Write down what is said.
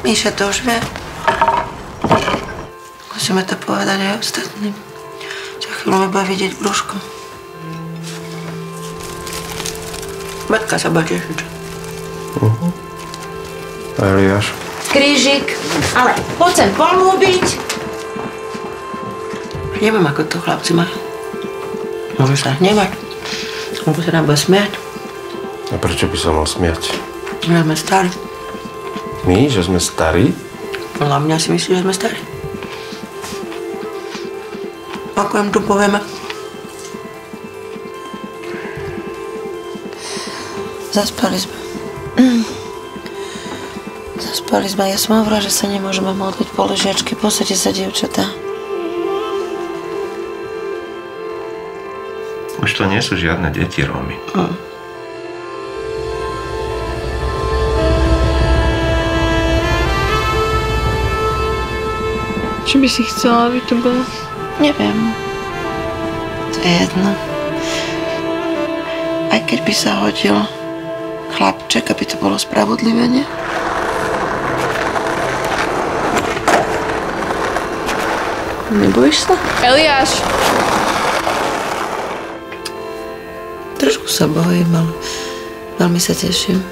Míša to už vie. Musíme to povedať aj ostatným. Za chvíľu mi bude vidieť brúško. Matka sa bude tešiť. A Eliáš? Krížik, ale poď sem pomôbiť. Neviem, ako to chlapci majú. Môžu sa hnevať. Alebo sa nám bude smiať. A prečo by sa mal smiať? Že sme starí. My? Že sme starí? Podľa mňa si myslí, že sme starí. Ako im tu povieme? Zaspali sme. Zaspali sme. Ja som hovorila, že sa nemôžeme modliť po ležiačke. Posaďte sa, dievčatá. Už to nie sú žiadne deti, Rómy. Čo by si chcela, aby to bolo? Neviem. To je jedno. Aj keď by sa hodil chlapček, aby to bolo spravodlivé, nie? Nebojíš sa? Eliáš! Trošku sa bojím, ale veľmi sa teším.